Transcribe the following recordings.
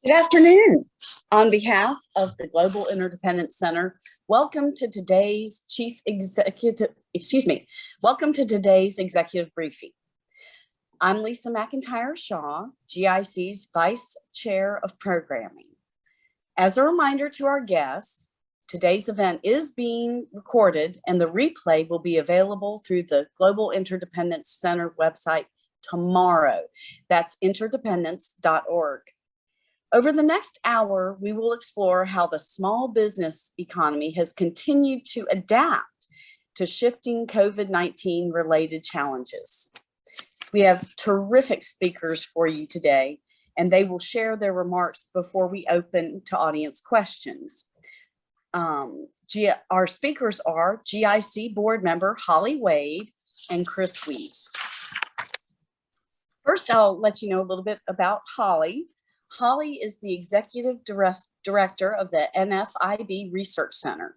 Good afternoon. On behalf of the Global Interdependence Center, welcome to today's executive briefing. I'm Lisa McIntire Shaw, GIC's Vice Chair of Programming. As a reminder to our guests, today's event is being recorded and the replay will be available through the Global Interdependence Center website tomorrow. That's interdependence.org. Over the next hour, we will explore how the small business economy has continued to adapt to shifting COVID-19 related challenges. We have terrific speakers for you today, and they will share their remarks before we open to audience questions. Our speakers are GIC board member Holly Wade and Chris Wheat. First, I'll let you know a little bit about Holly. Holly is the executive director of the NFIB Research Center,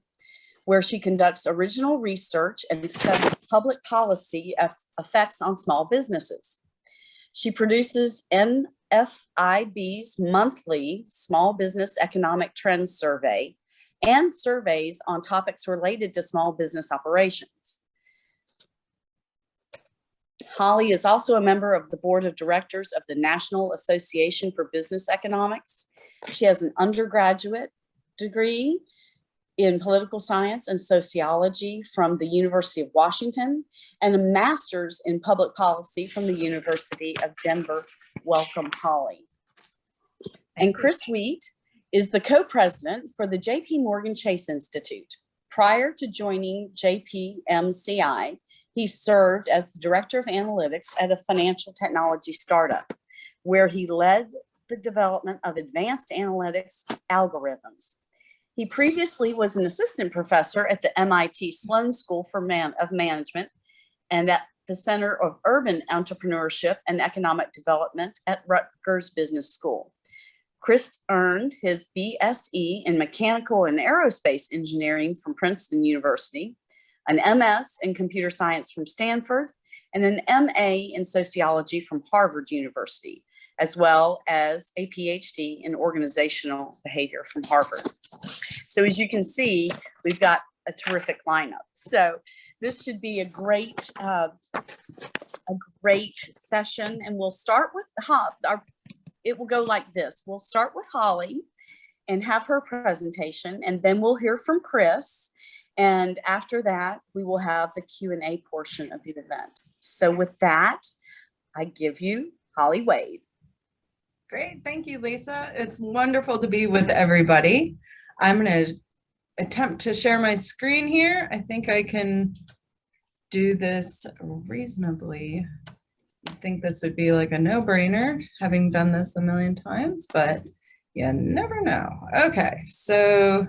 where she conducts original research and studies public policy effects on small businesses. She produces NFIB's monthly Small Business Economic Trends Survey and surveys on topics related to small business operations. Holly is also a member of the board of directors of the National Association for Business Economics. She has an undergraduate degree in political science and sociology from the University of Washington and a master's in public policy from the University of Denver. Welcome, Holly. And Chris Wheat is the co-president for the JPMorgan Chase Institute. Prior to joining JPMCI, he served as the director of analytics at a financial technology startup, where he led the development of advanced analytics algorithms. He previously was an assistant professor at the MIT Sloan School of Management and at the Center of Urban Entrepreneurship and Economic Development at Rutgers Business School. Chris earned his BSE in Mechanical and Aerospace Engineering from Princeton University, an MS in computer science from Stanford, and an MA in sociology from Harvard University, as well as a PhD in organizational behavior from Harvard. So as you can see, we've got a terrific lineup. So this should be a great session, and we'll start with it will go like this. We'll start with Holly and have her presentation, and then we'll hear from Chris. And after that, we will have the Q&A portion of the event. So with that, I give you Holly Wade. Great, thank you, Lisa. It's wonderful to be with everybody. I'm gonna attempt to share my screen here. I think I can do this reasonably. I think this would be like a no-brainer, having done this a million times, but you never know. Okay, so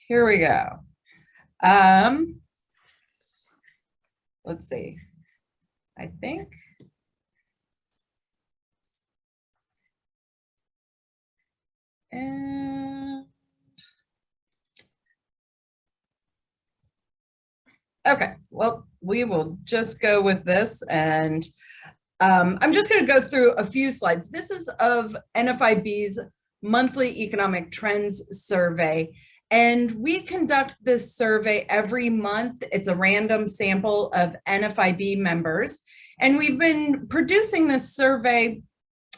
here we go. Let's see. I think. And okay, well, we will just go with this, and I'm just going to go through a few slides. This is of NFIB's monthly economic trends survey. And we conduct this survey every month. It's a random sample of NFIB members. And we've been producing this survey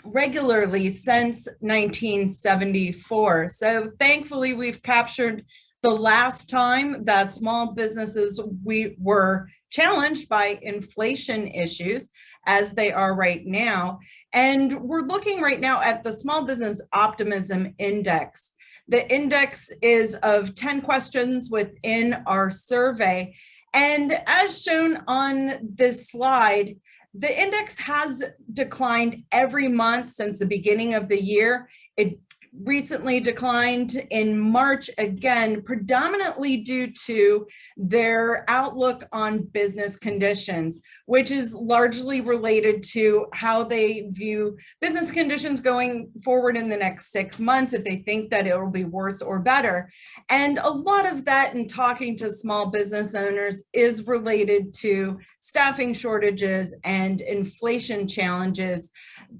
regularly since 1974. So thankfully, we've captured the last time that small businesses were challenged by inflation issues, as they are right now. And we're looking right now at the Small Business Optimism Index. The index is of 10 questions within our survey. And as shown on this slide, the index has declined every month since the beginning of the year. It recently declined in March again, predominantly due to their outlook on business conditions, which is largely related to how they view business conditions going forward in the next 6 months, if they think that it will be worse or better. And a lot of that in talking to small business owners is related to staffing shortages and inflation challenges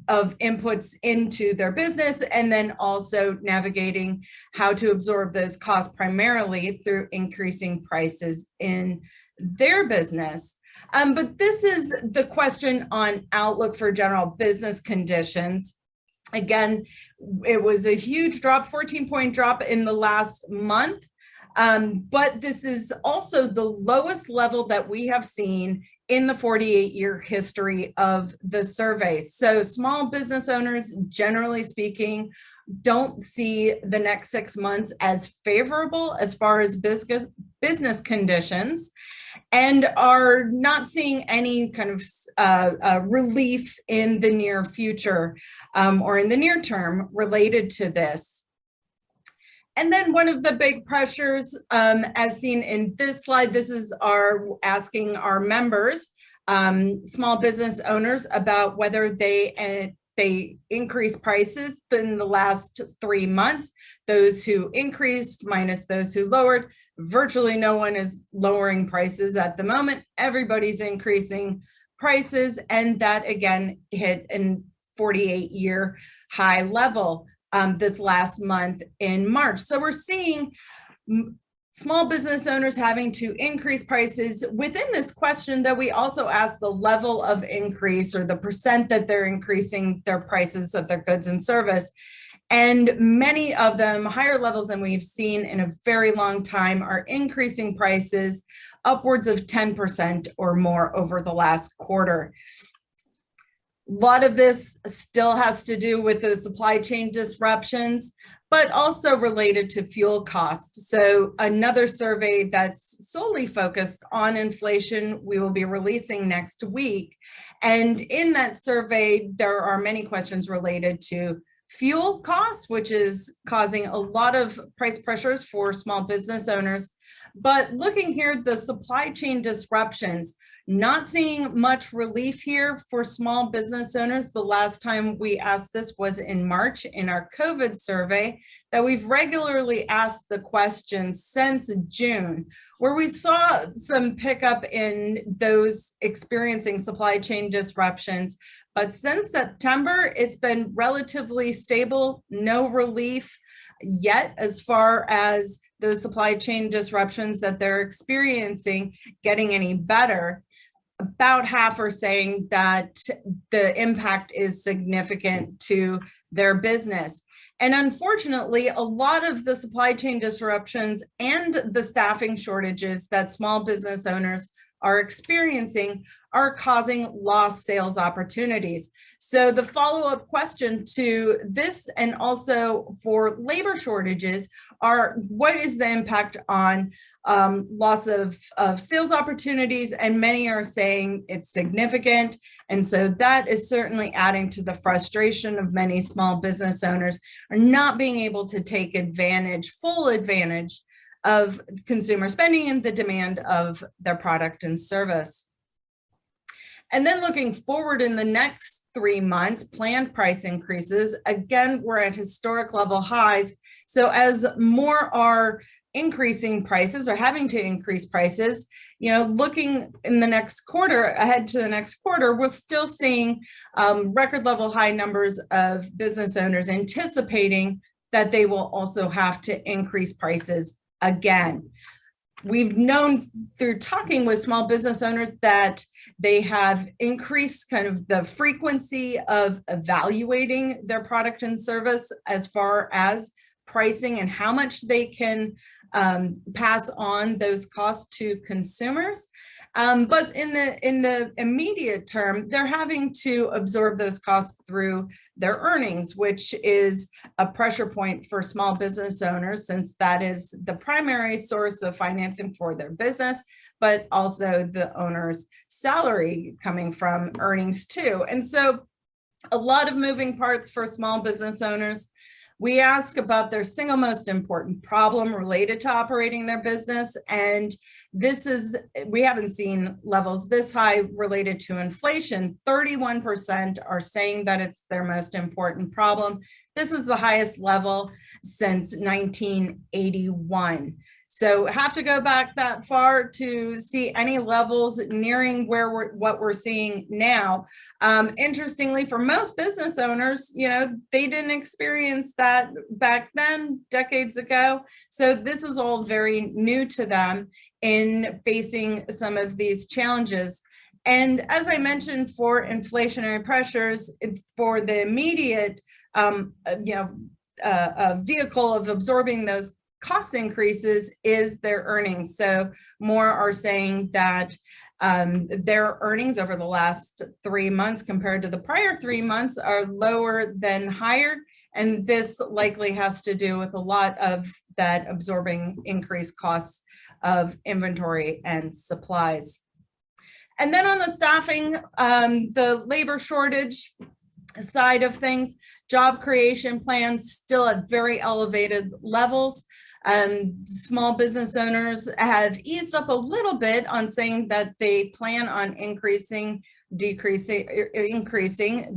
of inputs into their business, and then also navigating how to absorb those costs primarily through increasing prices in their business. But this is the question on outlook for general business conditions. Again, it was a huge drop, 14-point drop in the last month. But this is also the lowest level that we have seen in the 48-year history of the survey. So small business owners, generally speaking, don't see the next 6 months as favorable as far as business conditions, and are not seeing any kind of relief in the near future or in the near term related to this. And then one of the big pressures, as seen in this slide, this is asking our members, small business owners, about whether they increase prices in the last 3 months. Those who increased minus those who lowered. Virtually no one is lowering prices at the moment. Everybody's increasing prices, and that again hit a 48-year high level this last month in March. So we're seeing small business owners having to increase prices. Within this question, that we also ask the level of increase, or the percent that they're increasing their prices of their goods and service. And many of them, higher levels than we've seen in a very long time, are increasing prices upwards of 10% or more over the last quarter. A lot of this still has to do with those supply chain disruptions, but also related to fuel costs. So another survey that's solely focused on inflation, we will be releasing next week. And in that survey, there are many questions related to fuel costs, which is causing a lot of price pressures for small business owners. But looking here, the supply chain disruptions, not seeing much relief here for small business owners. The last time we asked this was in March in our COVID survey, that we've regularly asked the question since June, where we saw some pickup in those experiencing supply chain disruptions. But since September, it's been relatively stable, no relief yet as far as those supply chain disruptions that they're experiencing getting any better. About half are saying that the impact is significant to their business. And unfortunately, a lot of the supply chain disruptions and the staffing shortages that small business owners are experiencing are causing lost sales opportunities. So the follow-up question to this, and also for labor shortages, are what is the impact on loss of sales opportunities? And many are saying it's significant. And so that is certainly adding to the frustration of many small business owners are not being able to take advantage, full advantage of consumer spending and the demand of their product and service. And then looking forward in the next 3 months, planned price increases. Again, we're at historic level highs. So as more are increasing prices or having to increase prices, looking in the next quarter, ahead to the next quarter, we're still seeing record level high numbers of business owners anticipating that they will also have to increase prices again. We've known through talking with small business owners that they have increased kind of the frequency of evaluating their product and service as far as pricing and how much they can pass on those costs to consumers. But in the immediate term, they're having to absorb those costs through their earnings, which is a pressure point for small business owners, since that is the primary source of financing for their business, but also the owner's salary coming from earnings too. And so a lot of moving parts for small business owners. We ask about their single most important problem related to operating their business. And we haven't seen levels this high related to inflation. 31% are saying that it's their most important problem. This is the highest level since 1981. So have to go back that far to see any levels nearing what we're seeing now. Interestingly, for most business owners, they didn't experience that back then, decades ago. So this is all very new to them in facing some of these challenges. And as I mentioned, for inflationary pressures, for the immediate, vehicle of absorbing those cost increases is their earnings. So more are saying that their earnings over the last 3 months compared to the prior 3 months are lower than higher. And this likely has to do with a lot of that absorbing increased costs of inventory and supplies. And then on the staffing, the labor shortage side of things, job creation plans still at very elevated levels. Small business owners have eased up a little bit on saying that they plan on increasing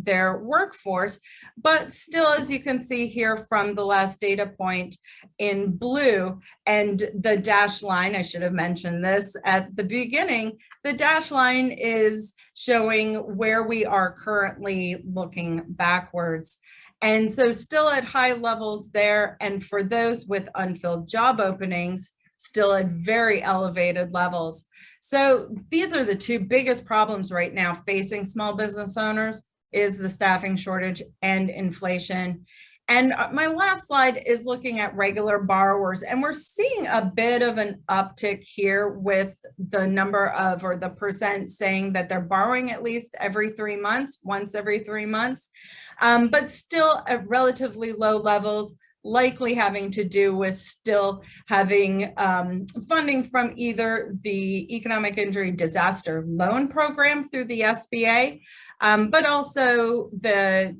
their workforce, but still, as you can see here from the last data point in blue and the dashed line, I should have mentioned this at the beginning, the dashed line is showing where we are currently looking backwards. And so still at high levels there, and for those with unfilled job openings, still at very elevated levels. So these are the two biggest problems right now facing small business owners is the staffing shortage and inflation. And my last slide is looking at regular borrowers, and we're seeing a bit of an uptick here with the number of, or the percent saying that they're borrowing at least every 3 months, once every 3 months, but still at relatively low levels, likely having to do with still having funding from either the Economic Injury Disaster Loan Program through the SBA, but also the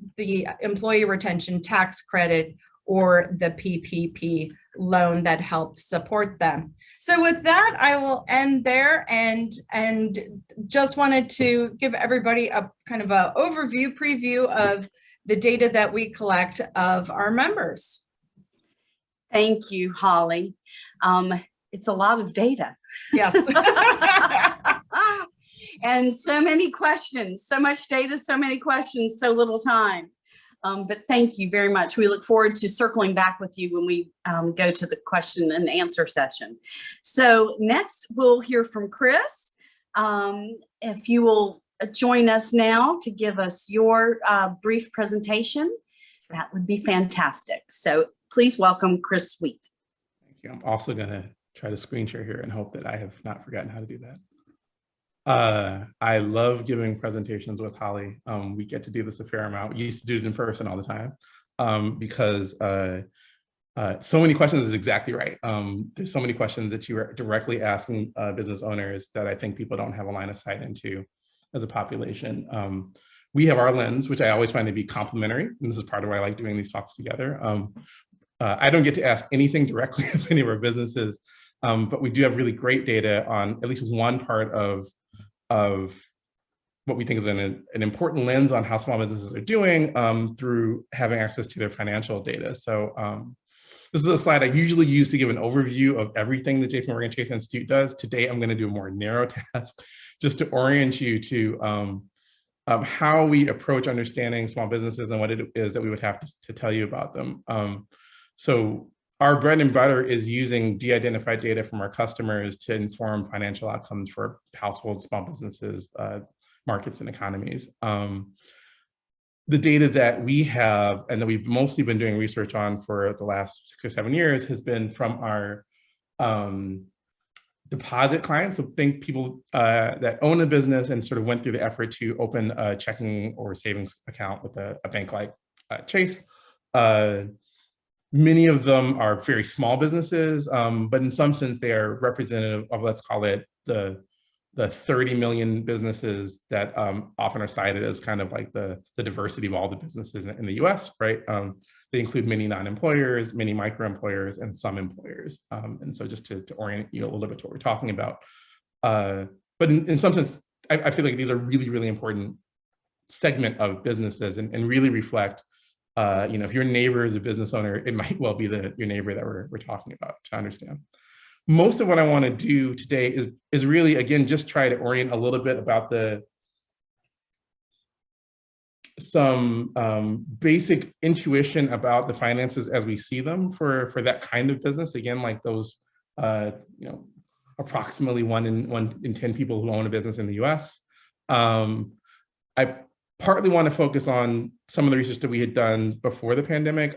Employee Retention Tax Credit or the PPP loan that helped support them. So with that, I will end there and just wanted to give everybody a kind of an overview, preview of the data that we collect of our members. Thank you, Holly. It's a lot of data. Yes. And so many questions, so much data, so many questions, so little time. But thank you very much. We look forward to circling back with you when we go to the question and answer session. So next we'll hear from Chris. If you will join us now to give us your brief presentation, that would be fantastic. So please welcome Chris Sweet. Thank you. I'm also going to try to screen share here and hope that I have not forgotten how to do that. I love giving presentations with Holly. We get to do this a fair amount. We used to do it in person all the time because so many questions is exactly right. There's so many questions that you are directly asking business owners that I think people don't have a line of sight into as a population. We have our lens, which I always find to be complementary. And this is part of why I like doing these talks together. I don't get to ask anything directly of any of our businesses, but we do have really great data on at least one part of what we think is an important lens on how small businesses are doing through having access to their financial data. So this is a slide I usually use to give an overview of everything the JPMorgan Chase Institute does. Today, I'm going to do a more narrow task just to orient you to how we approach understanding small businesses and what it is that we would have to tell you about them. So our bread and butter is using de-identified data from our customers to inform financial outcomes for households, small businesses, markets, and economies. The data that we have and that we've mostly been doing research on for the last 6 or 7 years has been from our deposit clients. So think people that own a business and sort of went through the effort to open a checking or savings account with a bank like Chase. Many of them are very small businesses, but in some sense they are representative of, let's call it, the 30 million businesses that often are cited as kind of like the diversity of all the businesses in the US, right? They include many non-employers, many micro-employers, and some employers. And so just to orient you a little bit to what we're talking about. But in some sense, I feel like these are really, really important segment of businesses and really reflect, if your neighbor is a business owner, it might well be your neighbor that we're talking about to understand. most of what I want to do today is really, again, just try to orient a little bit about some basic intuition about the finances as we see them for that kind of business. Again, like those, approximately one in 10 people who own a business in the US. I partly want to focus on some of the research that we had done before the pandemic.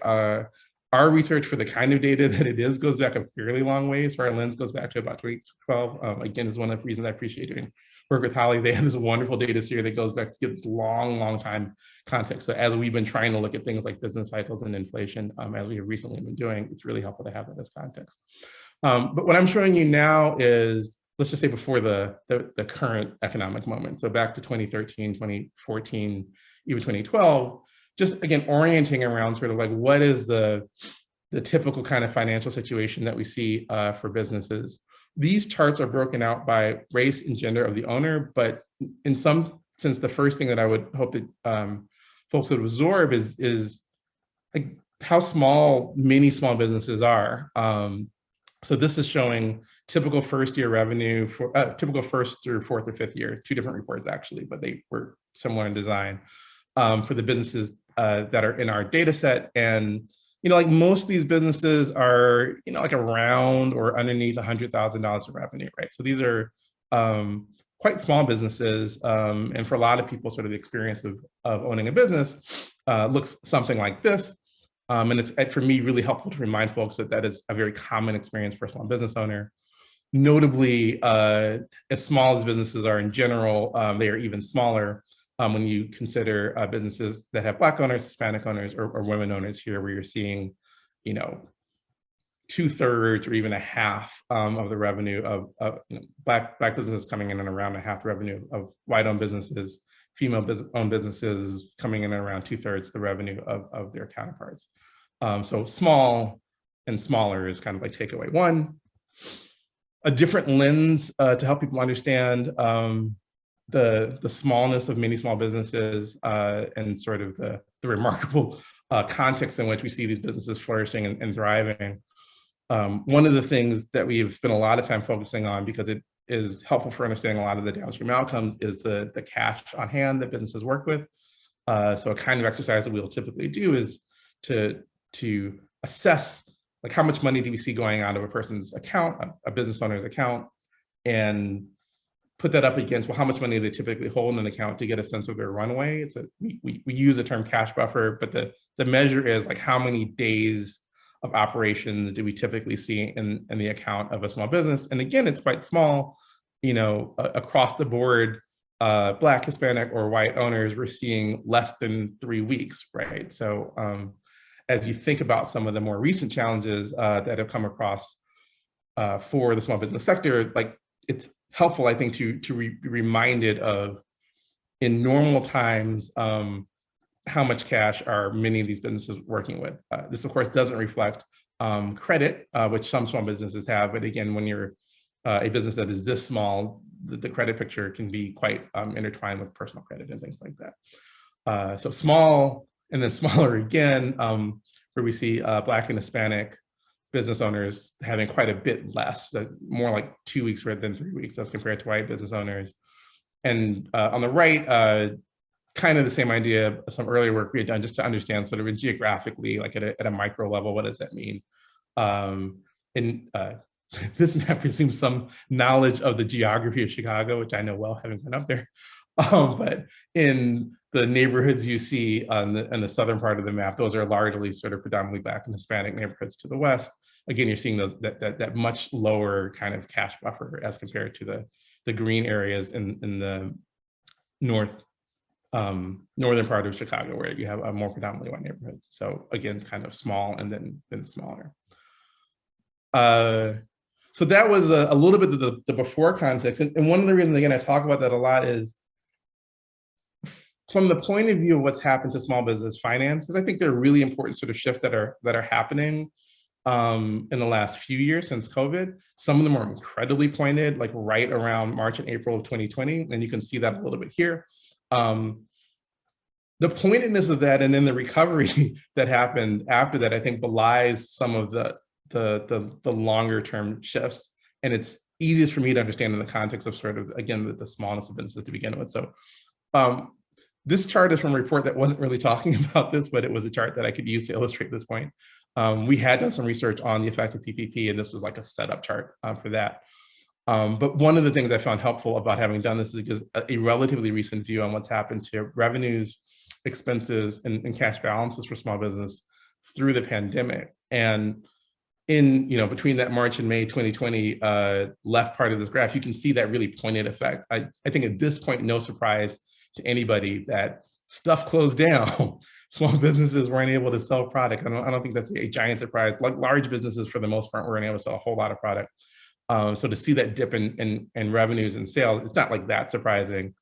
Our research for the kind of data that it is goes back a fairly long ways. So our lens goes back to about 2012. Again, is one of the reasons I appreciate doing work with Holly. They have this wonderful data series that goes back to give this long time context. So as we've been trying to look at things like business cycles and inflation, as we have recently been doing, it's really helpful to have that as context. But what I'm showing you now is, let's just say before the current economic moment. So back to 2013, 2014, even 2012, just again, orienting around sort of like what is the typical kind of financial situation that we see for businesses. These charts are broken out by race and gender of the owner, but in some sense, the first thing that I would hope that folks would absorb is like how small many small businesses are. So this is showing typical first year revenue for typical first through fourth or fifth year, two different reports actually, but they were similar in design for the businesses that are in our data set. And, like most of these businesses are, like around or underneath $100,000 of revenue, right? So these are quite small businesses. And for a lot of people, sort of the experience of owning a business looks something like this. And it's, for me, really helpful to remind folks that that is a very common experience for a small business owner. Notably, as small as businesses are in general, they are even smaller when you consider businesses that have Black owners, Hispanic owners, or women owners here, where you're seeing, 2/3 or even a half of the revenue of Black businesses coming in and around a half the revenue of white-owned businesses, female-owned businesses coming in at around 2/3 the revenue of their counterparts. So small and smaller is kind of like takeaway one. A different lens to help people understand the smallness of many small businesses and sort of the remarkable context in which we see these businesses flourishing and thriving. One of the things that we've spent a lot of time focusing on, because it is helpful for understanding a lot of the downstream outcomes, is the cash on hand that businesses work with. So a kind of exercise that we'll typically do is to assess like how much money do we see going out of a person's account, a business owner's account, and put that up against, well, how much money they typically hold in an account to get a sense of their runway. It's we use the term cash buffer, but the measure is like how many days of operations do we typically see in the account of a small business. And again, it's quite small, across the board, Black, Hispanic, or white owners, we're seeing less than 3 weeks, right? So as you think about some of the more recent challenges that have come across for the small business sector, like it's helpful, I think, to be reminded of, in normal times, how much cash are many of these businesses working with. This, of course, doesn't reflect credit, which some small businesses have. But again, when you're a business that is this small, the credit picture can be quite intertwined with personal credit and things like that. So small and then smaller again, where we see Black and Hispanic business owners having quite a bit less, more like 2 weeks rather than 3 weeks as compared to white business owners. And on the right, kind of the same idea, some earlier work we had done just to understand sort of geographically, like at a micro level, what does that mean? This map presumes some knowledge of the geography of Chicago, which I know well, having been up there. But in the neighborhoods you see in the southern part of the map, those are largely sort of predominantly Black and Hispanic neighborhoods to the west. Again, you're seeing that much lower kind of cash buffer as compared to the green areas in the northern part of Chicago, where you have a more predominantly white neighborhoods. So again, kind of small and then smaller. So that was a little bit of the before context. And one of the reasons, again, I talk about that a lot is from the point of view of what's happened to small business finances. I think there are really important sort of shifts that are happening in the last few years since COVID. Some of them are incredibly pointed, like right around March and April of 2020. And you can see that a little bit here. The pointedness of that and then the recovery that happened after that, I think, belies some of the longer term shifts. and it's easiest for me to understand in the context of sort of, again, the smallness of businesses to begin with. So this chart is from a report that wasn't really talking about this, but it was a chart that I could use to illustrate this point. We had done some research on the effect of PPP, and this was like a setup chart for that. But one of the things I found helpful about having done this is because a relatively recent view on what's happened to revenues, expenses, and cash balances for small business through the pandemic. And in, between that March and May 2020 left part of this graph, you can see that really pointed effect. I think at this point, no surprise to anybody that stuff closed down. Small businesses weren't able to sell product. I don't think that's a giant surprise. Like large businesses, for the most part, weren't able to sell a whole lot of product. So to see that dip in revenues and sales, it's not like that surprising.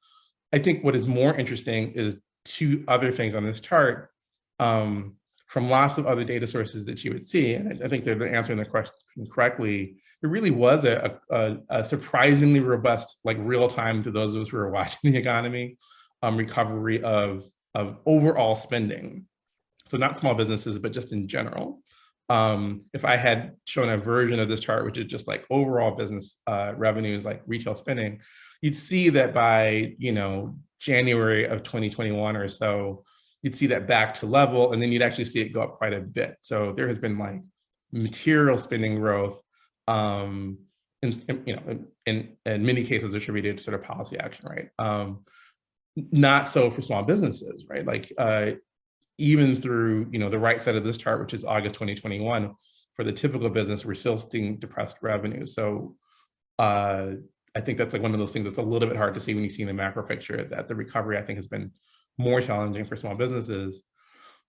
I think what is more interesting is two other things on this chart from lots of other data sources that you would see. And I think they're answering the question correctly. It really was a surprisingly robust, like real time to those of us who are watching the economy, recovery of overall spending. So not small businesses, but just in general. If I had shown a version of this chart, which is just like overall business revenues, like retail spending, you'd see that by, January of 2021 or so, you'd see that back to level, and then you'd actually see it go up quite a bit. So there has been like material spending growth, in many cases attributed to sort of policy action, right? Not so for small businesses, right? Like even through, the right side of this chart, which is August 2021, for the typical business, we're still seeing depressed revenue. So I think that's like one of those things that's a little bit hard to see when you see the macro picture, that the recovery, I think, has been more challenging for small businesses.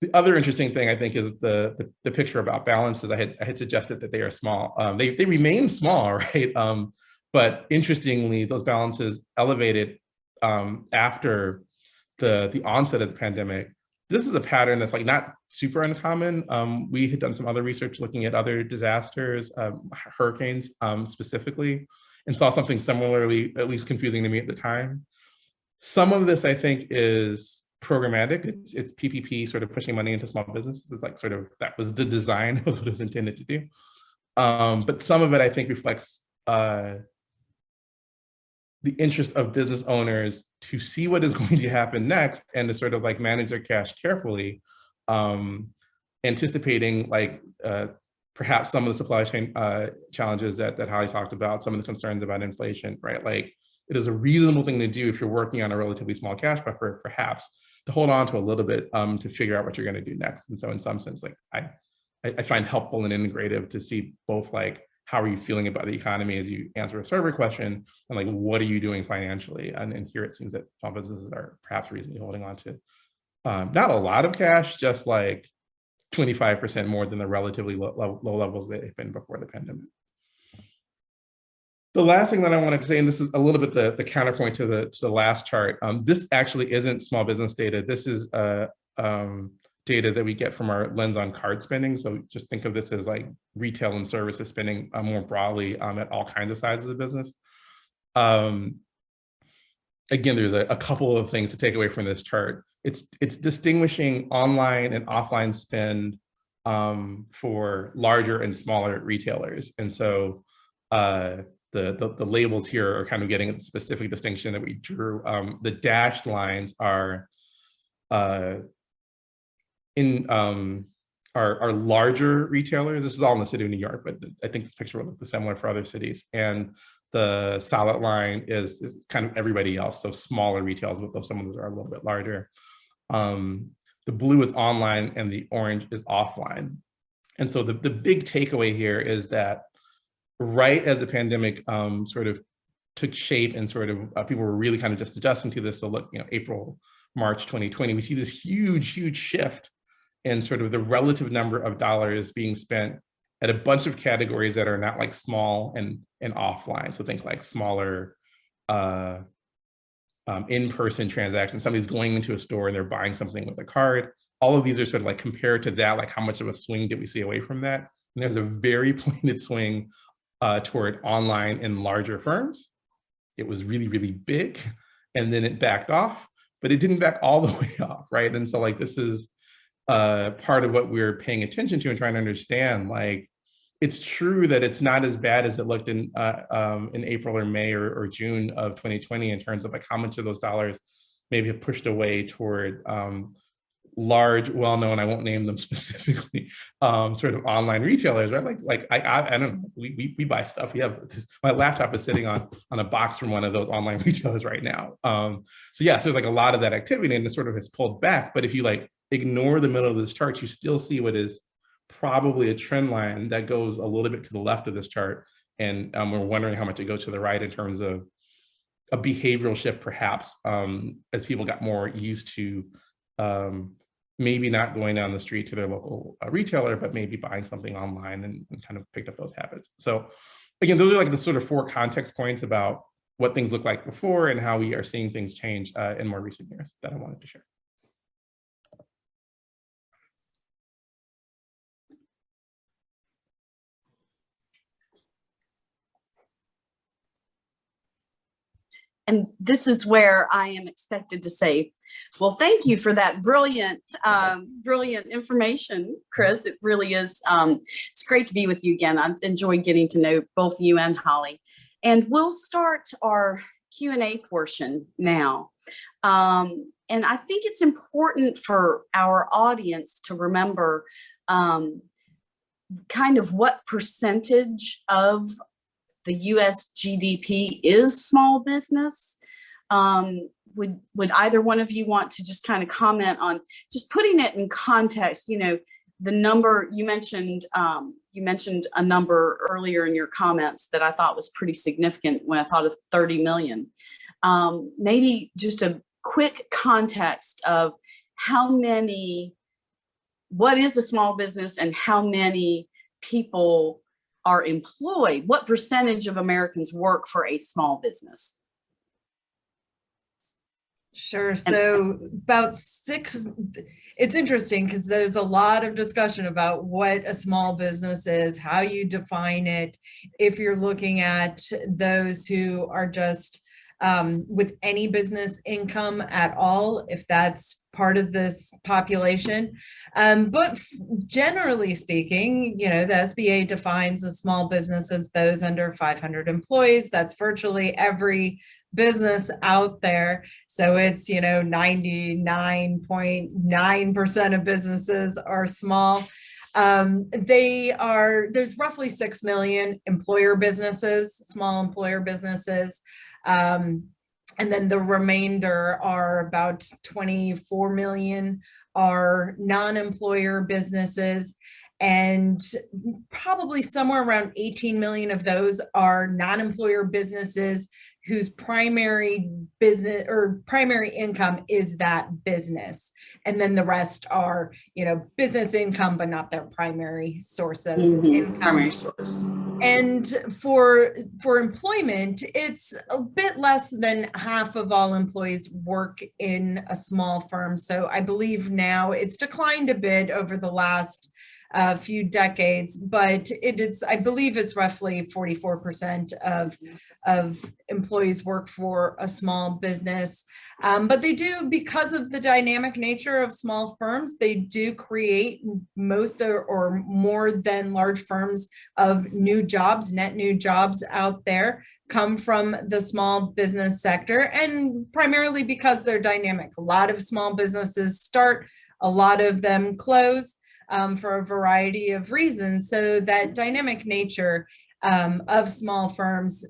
The other interesting thing, I think, is the picture about balances. I had suggested that they are small. They remain small, right? But interestingly, those balances elevated after the onset of the pandemic. This is a pattern that's like not super uncommon. We had done some other research looking at other disasters, hurricanes specifically, and saw something similarly, at least confusing to me at the time. Some of this, I think, is programmatic. It's PPP sort of pushing money into small businesses. It's like sort of, that was the design of what it was intended to do. But some of it, I think, reflects the interest of business owners to see what is going to happen next and to sort of like manage their cash carefully, anticipating like perhaps some of the supply chain challenges that Holly talked about, some of the concerns about inflation, right? Like it is a reasonable thing to do if you're working on a relatively small cash buffer, perhaps to hold on to a little bit to figure out what you're going to do next. And so in some sense, like I find helpful and integrative to see both like, how are you feeling about the economy as you answer a survey question, and like, what are you doing financially? And here it seems that small businesses are perhaps reasonably holding on to not a lot of cash, just like 25% more than the relatively low levels they've been before the pandemic. The last thing that I wanted to say, and this is a little bit the counterpoint to the last chart, this actually isn't small business data. This is data that we get from our lens on card spending. So just think of this as like retail and services spending more broadly at all kinds of sizes of business. Again, there's a couple of things to take away from this chart. It's distinguishing online and offline spend for larger and smaller retailers. And so the labels here are kind of getting a specific distinction that we drew. The dashed lines are are larger retailers. This is all in the city of New York, but I think this picture will look similar for other cities. And the solid line is kind of everybody else, so smaller retailers, though some of those are a little bit larger. The blue is online and the orange is offline. And so the big takeaway here is that right as the pandemic sort of took shape and sort of people were really kind of just adjusting to this. So look, April, March 2020, we see this huge shift in sort of the relative number of dollars being spent at a bunch of categories that are not like small and offline. So think like smaller in-person transactions. Somebody's going into a store and they're buying something with a card. All of these are sort of like compared to that, like how much of a swing did we see away from that? And there's a very pointed swing toward online and larger firms. It was really big, and then it backed off, but it didn't back all the way off, right? And so like this is part of what we're paying attention to and trying to understand, like it's true that it's not as bad as it looked in April or May or June of 2020 in terms of like how much of those dollars maybe have pushed away toward large, well-known, I won't name them specifically, sort of online retailers, right? I don't know, we buy stuff. We have, my laptop is sitting on a box from one of those online retailers right now. So yes, there's like a lot of that activity and it sort of has pulled back. But if you like ignore the middle of this chart, you still see what is probably a trend line that goes a little bit to the left of this chart. And we're wondering how much it goes to the right in terms of a behavioral shift, perhaps, as people got more used to maybe not going down the street to their local retailer, but maybe buying something online and kind of picked up those habits. So again, those are like the sort of 4 context points about what things look like before and how we are seeing things change in more recent years that I wanted to share. And this is where I am expected to say, well, thank you for that brilliant, brilliant information, Chris. It really is. It's great to be with you again. I've enjoyed getting to know both you and Holly. And we'll start our Q&A portion now. And I think it's important for our audience to remember kind of what percentage of the US GDP is small business. Would either one of you want to just kind of comment on just putting it in context? You know, the number you mentioned a number earlier in your comments that I thought was pretty significant when I thought of 30 million. Maybe just a quick context of what is a small business and how many people are employed. What percentage of Americans work for a small business? Sure. So about 6, it's interesting because there's a lot of discussion about what a small business is, how you define it, if you're looking at those who are just with any business income at all, if that's part of this population. But generally speaking, you know, the SBA defines a small business as those under 500 employees. That's virtually every business out there. So it's, you know, 99.9% of businesses are small. There's roughly 6 million employer businesses, small employer businesses. And then the remainder are about 24 million are non-employer businesses. And probably somewhere around 18 million of those are non-employer businesses whose primary business or primary income is that business. And then the rest are, you know, business income, but not their primary source of income. Primary source. And for employment, it's a bit less than half of all employees work in a small firm. So I believe now it's declined a bit over the last few decades, but I believe it's roughly 44% of employees work for a small business. But they do, because of the dynamic nature of small firms, they do create most or more than large firms of new jobs, net new jobs out there come from the small business sector, and primarily because they're dynamic. A lot of small businesses start, a lot of them close for a variety of reasons. So that dynamic nature of small firms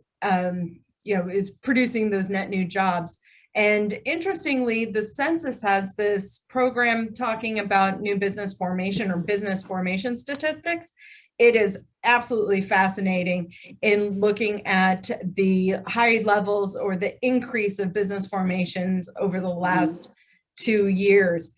is producing those net new jobs. And interestingly, the census has this program talking about new business formation or business formation statistics. It is absolutely fascinating in looking at the high levels or the increase of business formations over the last 2 years.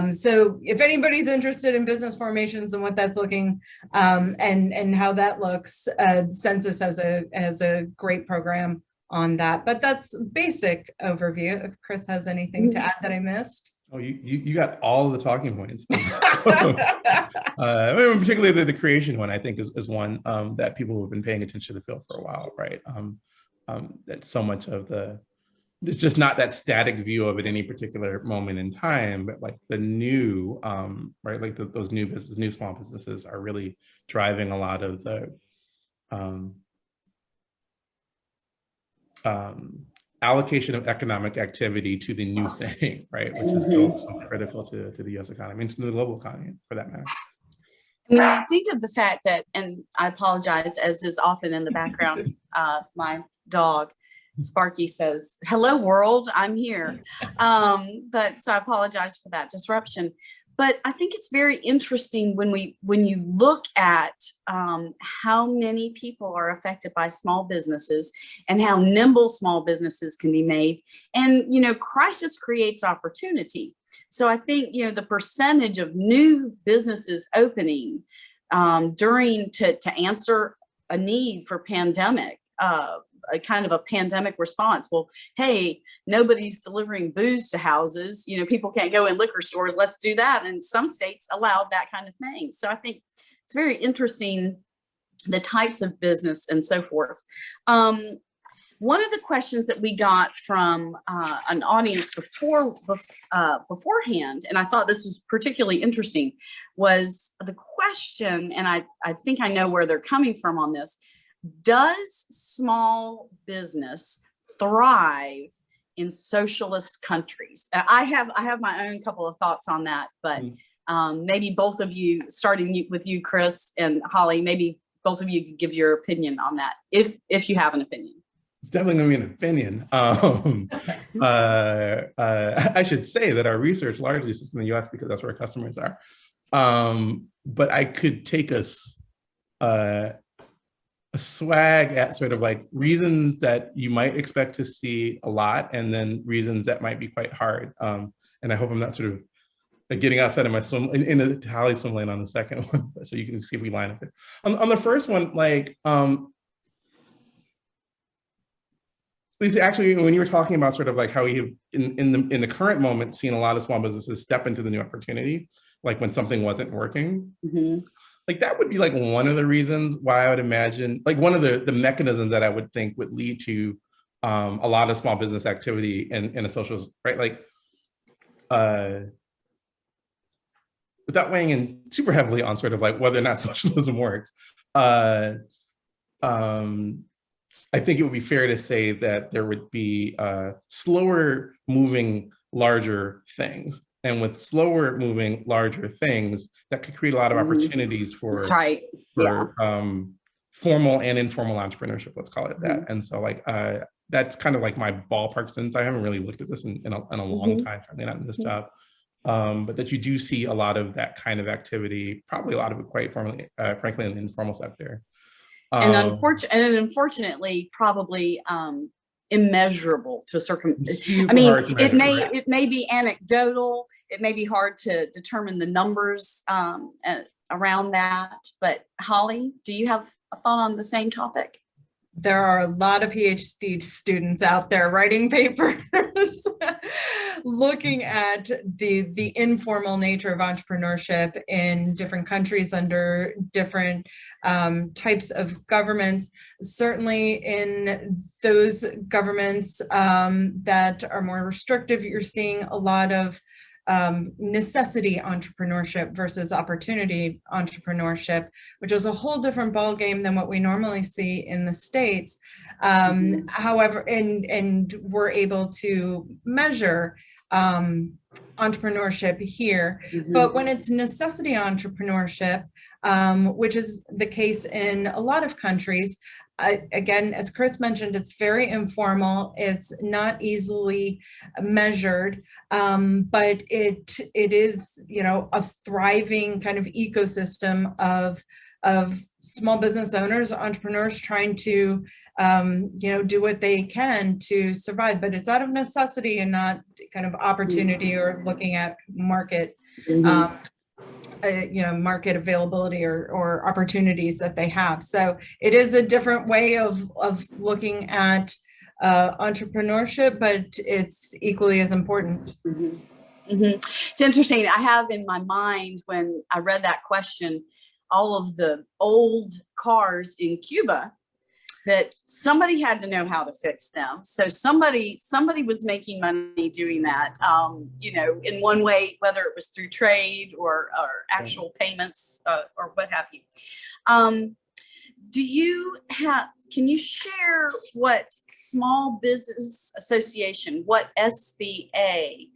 So if anybody's interested in business formations and what that's looking and how that looks, Census has a great program on that. But that's a basic overview. If Chris has anything to add that I missed. Oh, you got all the talking points. Particularly the creation one, I think, is one that people have been paying attention to Phil for a while, right? That so much of the it's just not that static view of at any particular moment in time, but like the new, right, like those new small businesses are really driving a lot of the allocation of economic activity to the new thing, right, which is so critical to the U.S. economy and to the global economy, for that matter. When I think of the fact that, and I apologize, as is often in the background, my dog Sparky says, "Hello world, I'm here." But so I apologize for that disruption. But I think it's very interesting when you look at how many people are affected by small businesses and how nimble small businesses can be made. And, you know, crisis creates opportunity. So I think, you know, the percentage of new businesses opening to answer a need for pandemic, a kind of a pandemic response. Well, hey, nobody's delivering booze to houses. You know, people can't go in liquor stores. Let's do that. And some states allowed that kind of thing. So I think it's very interesting, the types of business and so forth. One of the questions that we got from an audience beforehand, and I thought this was particularly interesting, was the question, and I think I know where they're coming from on this. Does small business thrive in socialist countries? And I have my own couple of thoughts on that, but maybe both of you, starting with you, Chris and Holly, maybe both of you could give your opinion on that, if you have an opinion. It's definitely going to be an opinion. I should say that our research largely sits in the U.S. because that's where our customers are. But I could take a swag at sort of like reasons that you might expect to see a lot, and then reasons that might be quite hard. And I hope I'm not sort of like getting outside of my in the Holly swim lane on the second one, so you can see if we line up there. On the first one, like, Lisa, actually, when you were talking about sort of like how we have in the current moment seen a lot of small businesses step into the new opportunity, like when something wasn't working. Like that would be like one of the reasons why I would imagine, like one of the mechanisms that I would think would lead to a lot of small business activity in a social, right? Like without weighing in super heavily on sort of like whether or not socialism works, I think it would be fair to say that there would be slower moving, larger things. And with slower moving, larger things, that could create a lot of opportunities for, formal and informal entrepreneurship, let's call it that. And so like, that's kind of like my ballpark, since I haven't really looked at this in a long time, certainly not in this job. But that you do see a lot of that kind of activity, probably a lot of it quite formally, frankly, in the informal sector. And unfortunately, probably immeasurable to I mean, it may be anecdotal. It may be hard to determine the numbers around that. But Holly, do you have a thought on the same topic? There are a lot of PhD students out there writing papers looking at the informal nature of entrepreneurship in different countries under different types of governments. Certainly in those governments that are more restrictive, you're seeing a lot of necessity entrepreneurship versus opportunity entrepreneurship, which is a whole different ballgame than what we normally see in the States. However, and we're able to measure entrepreneurship here, but when it's necessity entrepreneurship, which is the case in a lot of countries, again, as Chris mentioned, it's very informal. It's not easily measured, but it is, you know, a thriving kind of ecosystem of small business owners, entrepreneurs trying to, you know, do what they can to survive. But it's out of necessity and not kind of opportunity or looking at market. You know, market availability or opportunities that they have. So it is a different way of looking at entrepreneurship, but it's equally as important. It's interesting. I have in my mind, when I read that question, all of the old cars in Cuba that somebody had to know how to fix them. So somebody was making money doing that, you know, in one way, whether it was through trade or actual payments or what have you. Can you share what Small Business Association, what SBA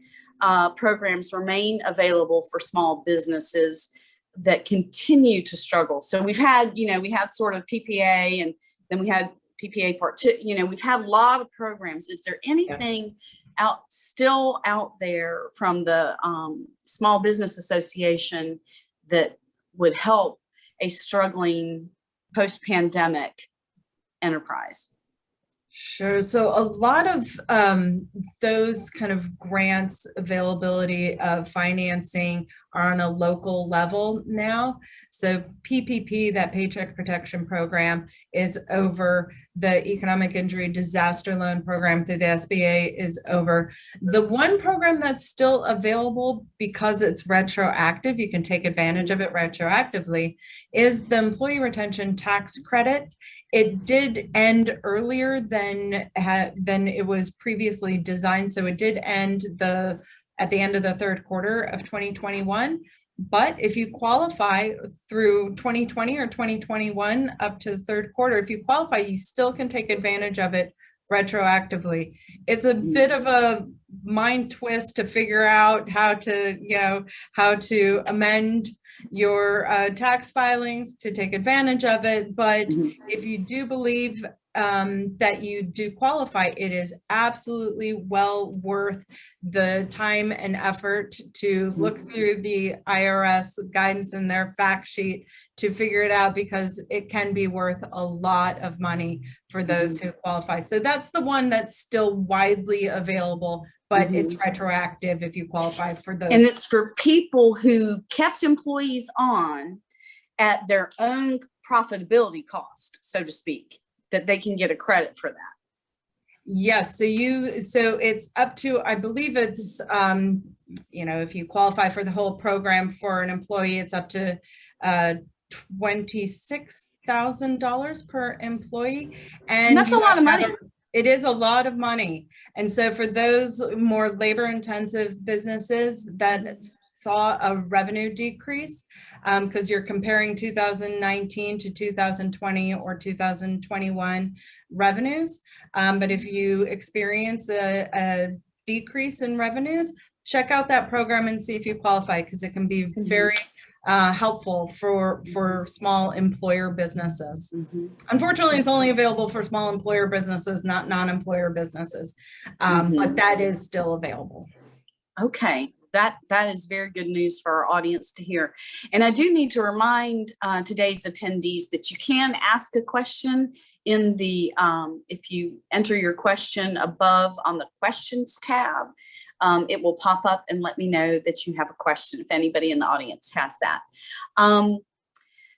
programs remain available for small businesses that continue to struggle? So we've had, you know, we had sort of PPA, and then we had PPA Part 2. You know, we've had a lot of programs. Is there anything still out there from the Small Business Association that would help a struggling post-pandemic enterprise? Sure. So a lot of those kind of grants, availability of financing are on a local level now. So PPP, that Paycheck Protection Program, is over. The Economic Injury Disaster Loan Program through the SBA is over. The one program that's still available, because it's retroactive, you can take advantage of it retroactively, is the Employee Retention Tax Credit. It did end earlier than it was previously designed. So it did end at the end of the third quarter of 2021. But if you qualify through 2020 or 2021 up to the third quarter, if you qualify, you still can take advantage of it retroactively. It's a bit of a mind twist to figure out how to amend your tax filings to take advantage of it. But if you do believe that you do qualify, it is absolutely well worth the time and effort to look through the IRS guidance and their fact sheet to figure it out, because it can be worth a lot of money for those who qualify. So that's the one that's still widely available, but it's retroactive if you qualify for those. And it's for people who kept employees on at their own profitability cost, so to speak, that they can get a credit for that. Yes. So it's up to, I believe it's, if you qualify for the whole program for an employee, it's up to $26,000 per employee. And that's a lot of money. It is a lot of money. And so for those more labor intensive businesses that saw a revenue decrease, because you're comparing 2019 to 2020 or 2021 revenues. But if you experience a decrease in revenues, check out that program and see if you qualify, because it can be very helpful for small employer businesses. Unfortunately, it's only available for small employer businesses, not non-employer businesses, but that is still available. Okay, that is very good news for our audience to hear. And I do need to remind today's attendees that you can ask a question in the, if you enter your question above on the questions tab, it will pop up and let me know that you have a question if anybody in the audience has that.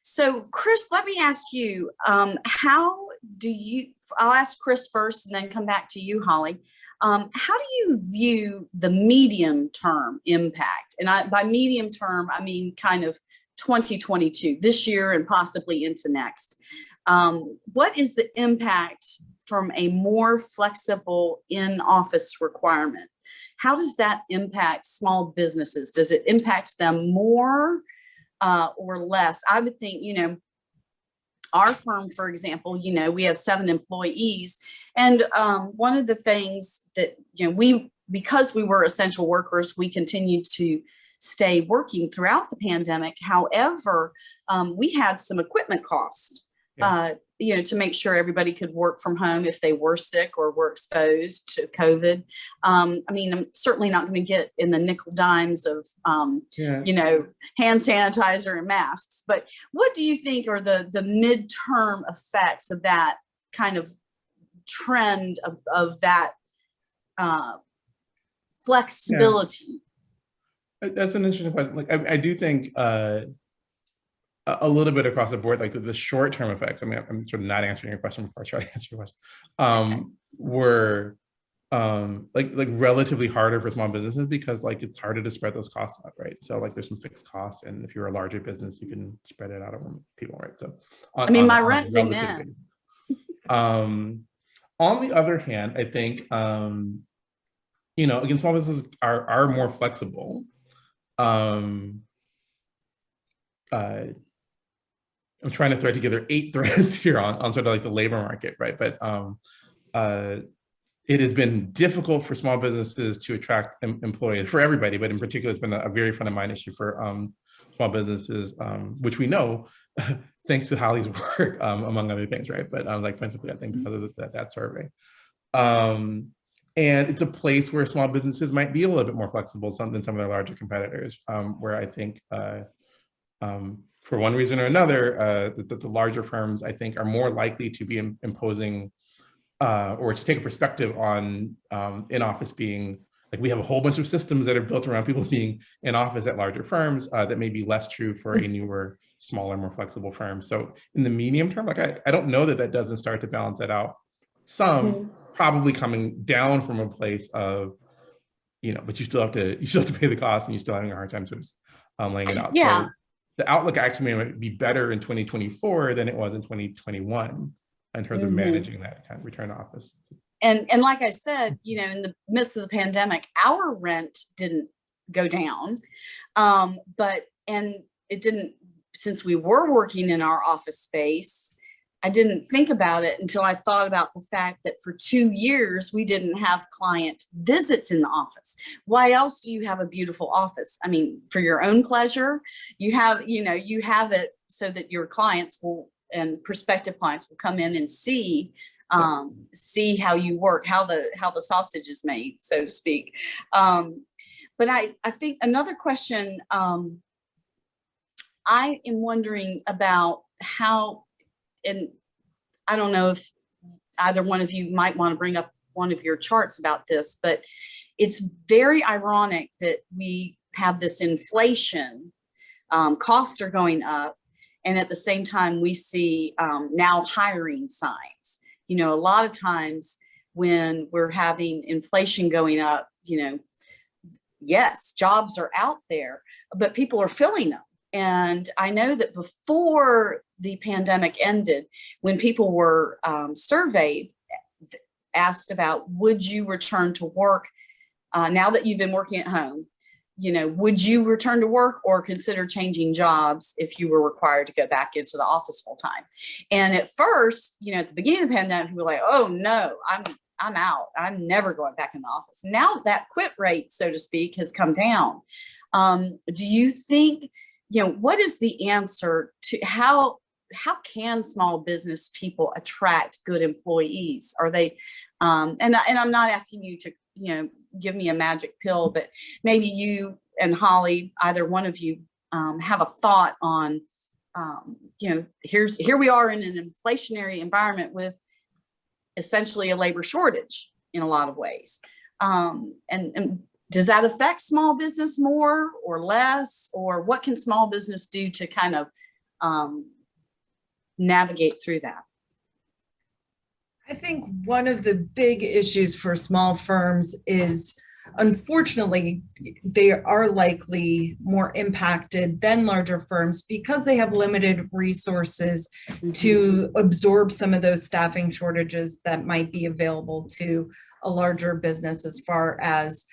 So Chris, let me ask you, how do you, I'll ask Chris first and then come back to you, Holly. How do you view the medium term impact? And by medium term, I mean kind of 2022, this year and possibly into next. What is the impact from a more flexible in-office requirement? How does that impact small businesses? Does it impact them more or less? I would think, our firm, for example, we have 7 employees. And one of the things that, because we were essential workers, we continued to stay working throughout the pandemic. However, we had some equipment costs. To make sure everybody could work from home if they were sick or were exposed to COVID. I'm certainly not going to get in the nickel dimes of, hand sanitizer and masks, but what do you think are the midterm effects of that kind of trend of that flexibility? That's an interesting question. Like, I do think, a little bit across the board, like the short-term effects. I'm sort of not answering your question before I try to answer your question. Were like relatively harder for small businesses because it's harder to spread those costs out, right? So there's some fixed costs, and if you're a larger business, you can spread it out over people, right? So my rent didn't end. On the other hand, I think, again, small businesses are more flexible. I'm trying to thread together 8 threads here on sort of like the labor market, right? But it has been difficult for small businesses to attract employees, for everybody, but in particular, it's been a very front of mind issue for small businesses, which we know thanks to Holly's work, among other things, right? But like principally, I think because of that survey. And it's a place where small businesses might be a little bit more flexible than some of their larger competitors, where I think for one reason or another, the larger firms, I think, are more likely to be imposing or to take a perspective on in-office being, like, we have a whole bunch of systems that are built around people being in office at larger firms that may be less true for a newer, smaller, more flexible firm. So in the medium term, like, I don't know that doesn't start to balance it out. Some probably coming down from a place of, but you still have to pay the cost, and you're still having a hard time sort of laying it out. Yeah. So the outlook actually may be better in 2024 than it was in 2021 in terms of managing that kind of return to office. And like I said, in the midst of the pandemic, our rent didn't go down, but it didn't, since we were working in our office space, I didn't think about it until I thought about the fact that for 2 years, we didn't have client visits in the office. Why else do you have a beautiful office? I mean, for your own pleasure, you have it so that your clients will, and prospective clients will come in and see how you work, how the sausage is made, so to speak. But I think another question, I am wondering about how, and I don't know if either one of you might want to bring up one of your charts about this, but it's very ironic that we have this inflation, costs are going up, and at the same time we see now hiring signs. A lot of times when we're having inflation going up, yes, jobs are out there, but people are filling them. And I know that before the pandemic ended, when people were surveyed, asked about, would you return to work now that you've been working at home? Would you return to work or consider changing jobs if you were required to go back into the office full time? And at first, at the beginning of the pandemic, people were like, oh no, I'm out. I'm never going back in the office. Now that quit rate, so to speak, has come down. Do you think, what is the answer to how can small business people attract good employees? Are they, and I'm not asking you to, give me a magic pill, but maybe you and Holly, either one of you, have a thought on, here we are in an inflationary environment with essentially a labor shortage in a lot of ways. And does that affect small business more or less, or what can small business do to kind of navigate through that? I think one of the big issues for small firms is, unfortunately, they are likely more impacted than larger firms because they have limited resources to absorb some of those staffing shortages that might be available to a larger business, as far as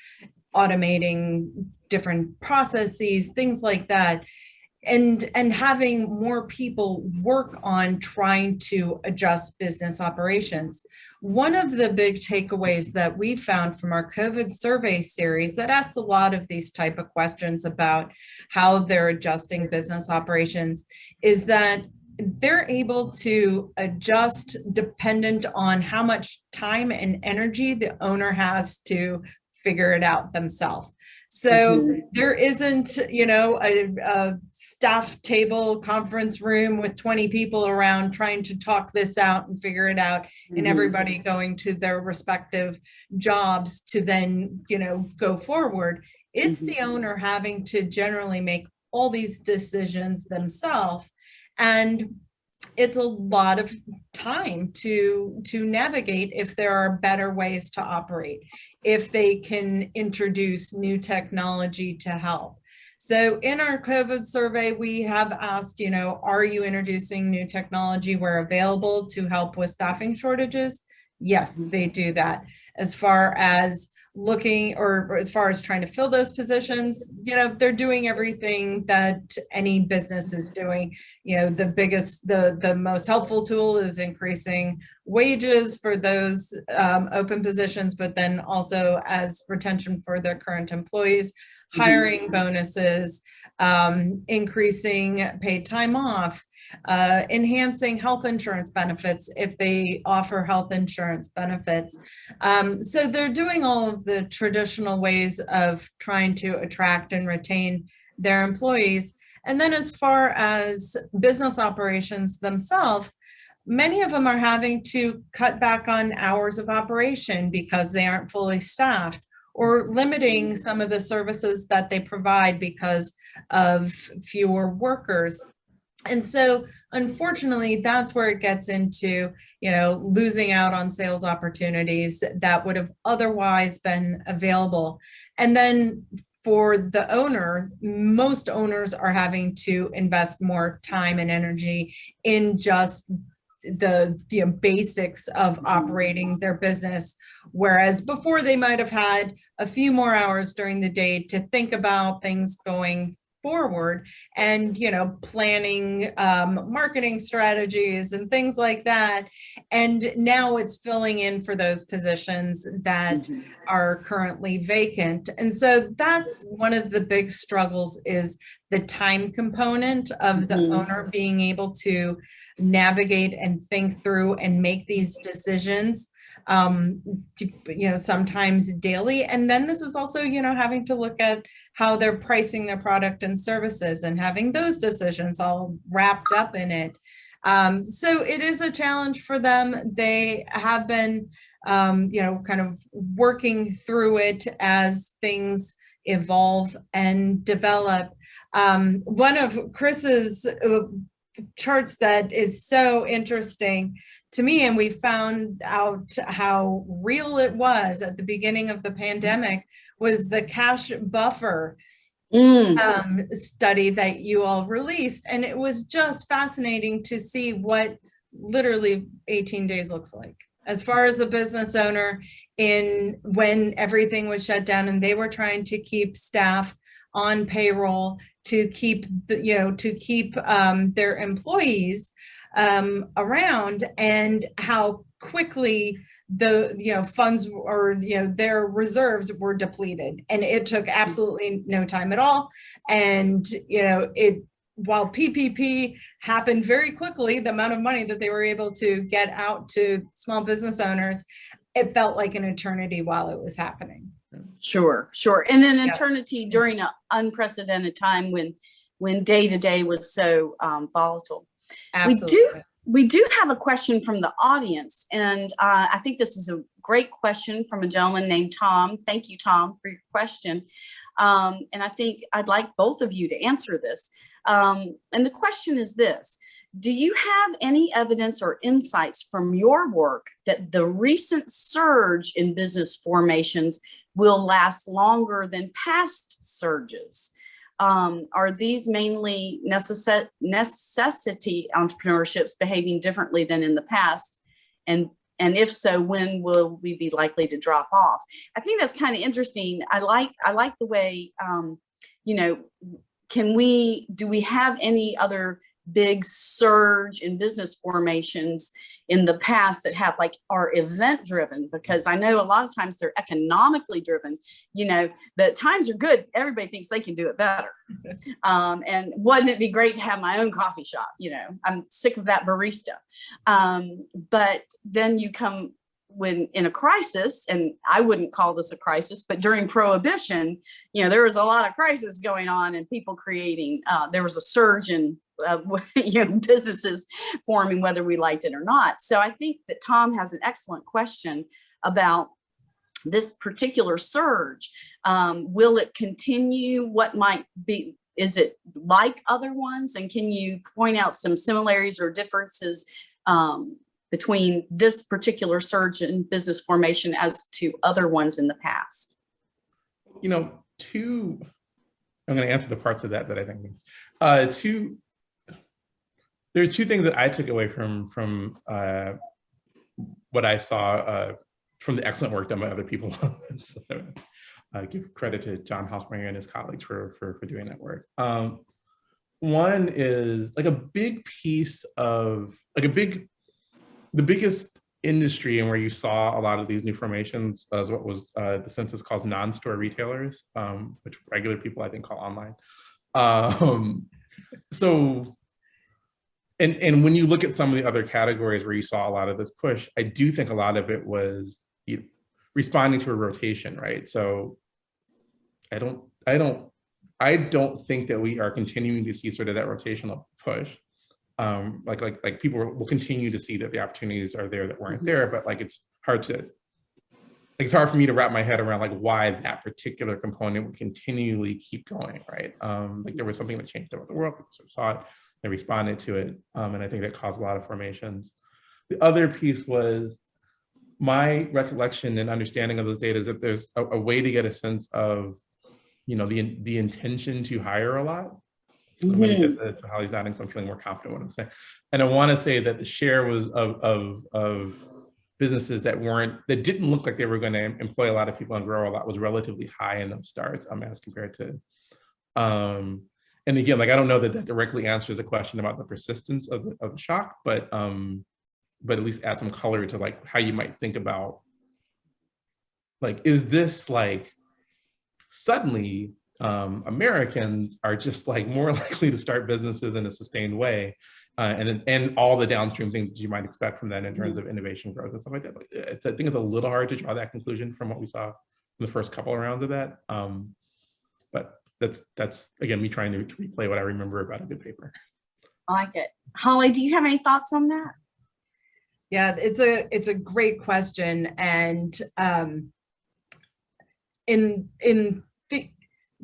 automating different processes, things like that. And having more people work on trying to adjust business operations. One of the big takeaways that we found from our COVID survey series that asked a lot of these type of questions about how they're adjusting business operations is that they're able to adjust dependent on how much time and energy the owner has to figure it out themselves. So there isn't, a staff table conference room with 20 people around trying to talk this out and figure it out, and everybody going to their respective jobs to then, go forward. It's the owner having to generally make all these decisions themselves. And it's a lot of time to navigate if there are better ways to operate, if they can introduce new technology to help. So in our COVID survey, we have asked, are you introducing new technology where available to help with staffing shortages? Yes, they do that. As far as looking, or as far as trying to fill those positions, they're doing everything that any business is doing. The most helpful tool is increasing wages for those open positions, but then also as retention for their current employees, hiring bonuses, increasing paid time off, enhancing health insurance benefits if they offer health insurance benefits. So they're doing all of the traditional ways of trying to attract and retain their employees. And then as far as business operations themselves, many of them are having to cut back on hours of operation because they aren't fully staffed, or limiting some of the services that they provide because of fewer workers. And so, unfortunately, that's where it gets into, losing out on sales opportunities that would have otherwise been available. And then for the owner, most owners are having to invest more time and energy in just the basics of operating their business, whereas before they might have had a few more hours during the day to think about things going forward and planning marketing strategies and things like that. And now it's filling in for those positions that are currently vacant. And so that's one of the big struggles, is the time component of the owner being able to navigate and think through and make these decisions, sometimes daily. And then this is also, having to look at how they're pricing their product and services and having those decisions all wrapped up in it. So it is a challenge for them. They have been, kind of working through it as things evolve and develop. One of Chris's charts that is so interesting to me, and we found out how real it was at the beginning of the pandemic, was the cash buffer study that you all released. And it was just fascinating to see what literally 18 days looks like as far as a business owner when everything was shut down and they were trying to keep staff on payroll, to keep their employees around, and how quickly the funds or their reserves were depleted, and it took absolutely no time at all. And while PPP happened very quickly, the amount of money that they were able to get out to small business owners, it felt like an eternity while it was happening. Sure. And then eternity during an unprecedented time when day to day was so volatile. Absolutely. We do have a question from the audience, and I think this is a great question from a gentleman named Tom. Thank you, Tom, for your question. And I think I'd like both of you to answer this. And the question is this: do you have any evidence or insights from your work that the recent surge in business formations will last longer than past surges? Are these mainly necessity entrepreneurships behaving differently than in the past? And if so, when will we be likely to drop off? I think that's kind of interesting. I like the way, do we have any other big surge in business formations in the past that are event driven? Because I know a lot of times they're economically driven. The times are good, everybody thinks they can do it better. And wouldn't it be great to have my own coffee shop? I'm sick of that barista. But then you come when in a crisis, and I wouldn't call this a crisis, but during Prohibition, there was a lot of crisis going on and people creating, there was a surge in businesses forming, whether we liked it or not. So I think that Tom has an excellent question about this particular surge. Will it continue? What might be, is it like other ones? And can you point out some similarities or differences between this particular surge in business formation as to other ones in the past? I'm going to answer the parts of that I think. There are two things that I took away from what I saw from the excellent work done by other people on this. Give credit to John Hausbringer and his colleagues for doing that work. One is like a big piece of the biggest industry and where you saw a lot of these new formations is what was the census calls non-store retailers, which regular people I think call online. So, and when you look at some of the other categories where you saw a lot of this push, I do think a lot of it was responding to a rotation, right? So I don't think that we are continuing to see sort of that rotational push. Like people will continue to see that the opportunities are there that weren't there, but like it's hard for me to wrap my head around like why that particular component would continually keep going, right? Like there was something that changed about the world, people sort of saw it, they responded to it, and I think that caused a lot of formations. The other piece was my recollection and understanding of those data is that there's a way to get a sense of, the intention to hire a lot. Holly's nodding, so I'm feeling more confident in what I'm saying. And I want to say that the share was of businesses that didn't look like they were going to employ a lot of people and grow a lot was relatively high in those starts, as compared to, and again, like I don't know that directly answers the question about the persistence of the shock, but at least add some color to like how you might think about, like, is this like suddenly Americans are just like more likely to start businesses in a sustained way, and all the downstream things that you might expect from that in terms of innovation growth and stuff like that. Like, I think it's a little hard to draw that conclusion from what we saw in the first couple of rounds of that. But that's again me trying to replay what I remember about a good paper. I like it. Holly, do you have any thoughts on that? Yeah, it's a great question, and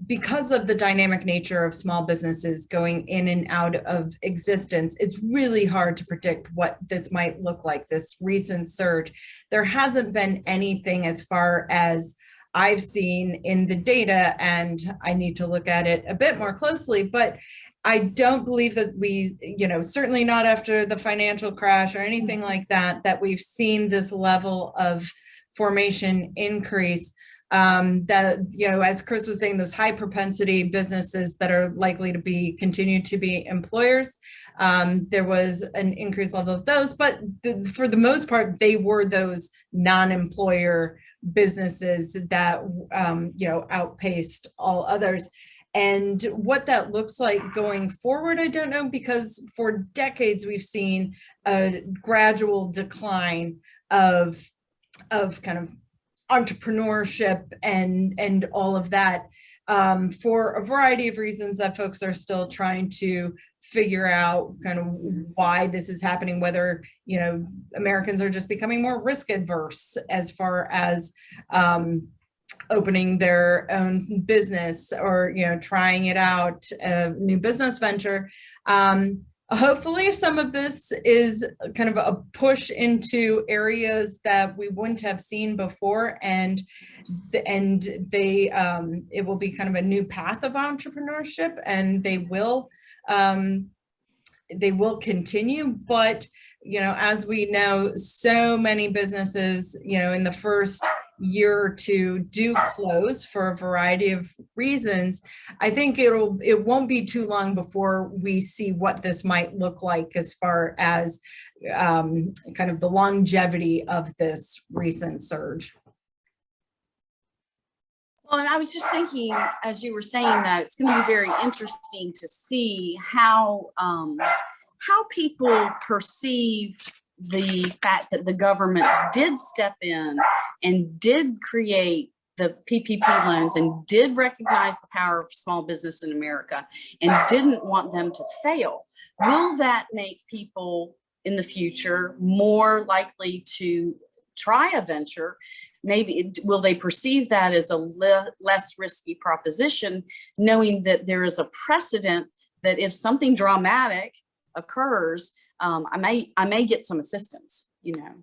because of the dynamic nature of small businesses going in and out of existence, it's really hard to predict what this might look like, this recent surge. There hasn't been anything as far as I've seen in the data, and I need to look at it a bit more closely, but I don't believe that we, certainly not after the financial crash or anything like that, that we've seen this level of formation increase. That, as Chris was saying, those high propensity businesses that are likely to continue to be employers, there was an increased level of those, but for the most part, they were those non-employer businesses that, outpaced all others. And what that looks like going forward, I don't know, because for decades we've seen a gradual decline of kind of entrepreneurship and all of that, for a variety of reasons that folks are still trying to figure out kind of why this is happening, whether, Americans are just becoming more risk adverse as far as opening their own business or, trying it out, a new business venture. Hopefully some of this is kind of a push into areas that we wouldn't have seen before, and they it will be kind of a new path of entrepreneurship, and they will continue. But as we know, so many businesses, in the first year or two do close for a variety of reasons. I think it won't be too long before we see what this might look like as far as kind of the longevity of this recent surge. Well, and I was just thinking, as you were saying that, it's going to be very interesting to see how people perceive the fact that the government did step in and did create the PPP loans and did recognize the power of small business in America and didn't want them to fail. Will that make people in the future more likely to try a venture? Maybe will they perceive that as a less risky proposition, knowing that there is a precedent that if something dramatic occurs, I may get some assistance,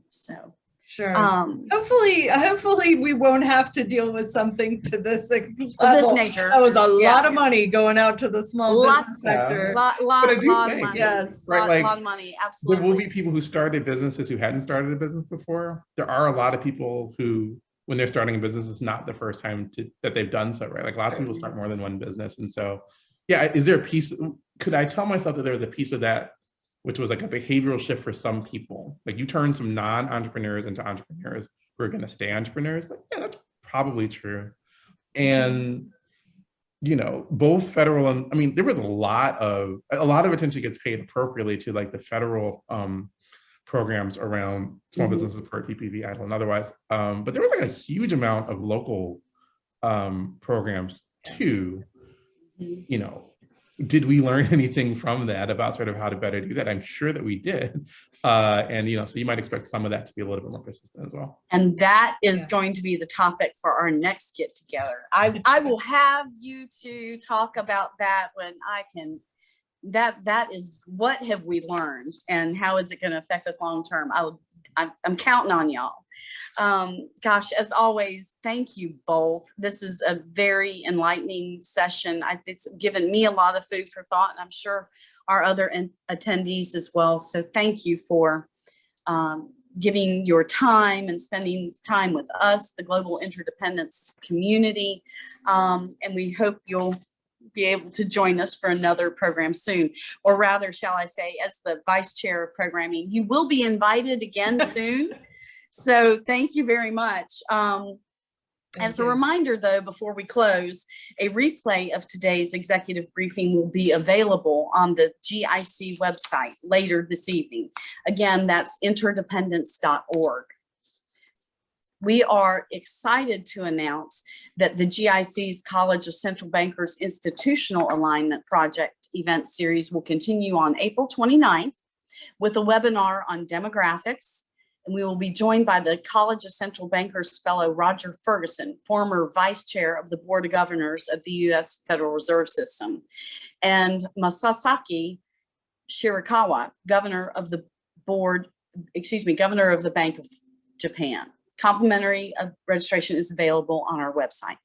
so. Sure. Um, Hopefully we won't have to deal with something to this of this level. nature. That was a Yeah. lot of money going out to the small Lots- business sector. But I do Lot of think, money. Yes. right, like, lot of money. there Absolutely. will be people who started businesses who hadn't started a business before. There are a lot of people who, when they're starting a business, it's not the first time that they've done so, right? Like lots of people start more than one business. And so, yeah, is there a piece, could I tell myself that there was a piece of that, which was like a behavioral shift for some people? Like you turn some non-entrepreneurs into entrepreneurs who are going to stay entrepreneurs. Like, yeah, that's probably true. And, you know, both federal and, I mean, there was a lot of attention gets paid appropriately to like the federal programs around small business support, PPP, EIDL, and otherwise. But there was like a huge amount of local programs too. You know, did we learn anything from that about sort of how to better do that? I'm sure that we did. And, you know, so you might expect some of that to be a little bit more consistent as well. And that is going to be the topic for our next get together. I will have you to talk about that when I can. That is, what have we learned and how is it going to affect us long term? I'm counting on y'all. Gosh, as always, thank you both. This is a very enlightening session. It's given me a lot of food for thought, and I'm sure our other attendees as well. So thank you for giving your time and spending time with us, the Global Interdependence community. And we hope you'll be able to join us for another program soon, or rather, shall I say, as the vice chair of programming, you will be invited again soon. So thank you very much. As a reminder, though, before we close, a replay of today's executive briefing will be available on the GIC website later this evening. Again, that's interdependence.org. We are excited to announce that the GIC's College of Central Bankers Institutional Alignment Project event series will continue on April 29th with a webinar on demographics. And we will be joined by the College of Central Bankers fellow Roger Ferguson, former vice chair of the Board of Governors of the U.S. Federal Reserve System, and Masasaki Shirakawa, governor of the Bank of Japan. Complimentary registration is available on our website.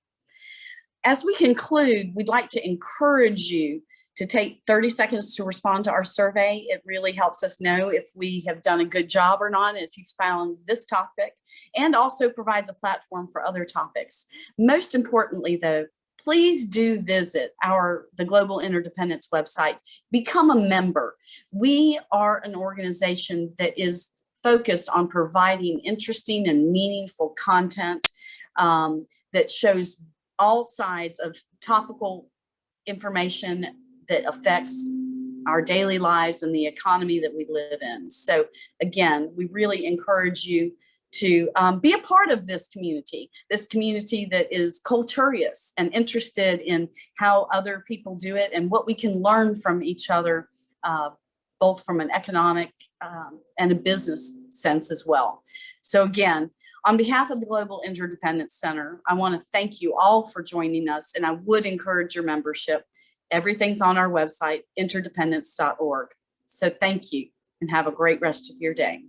As we conclude, we'd like to encourage you to take 30 seconds to respond to our survey. It really helps us know if we have done a good job or not, if you've found this topic, and also provides a platform for other topics. Most importantly, though, please do visit the Global Interdependence website. Become a member. We are an organization that is focused on providing interesting and meaningful content that shows all sides of topical information that affects our daily lives and the economy that we live in. So again, we really encourage you to be a part of this community that is culturious and interested in how other people do it and what we can learn from each other, both from an economic and a business sense as well. So again, on behalf of the Global Interdependence Center, I want to thank you all for joining us, and I would encourage your membership. Everything's on our website, interdependence.org. So thank you and have a great rest of your day.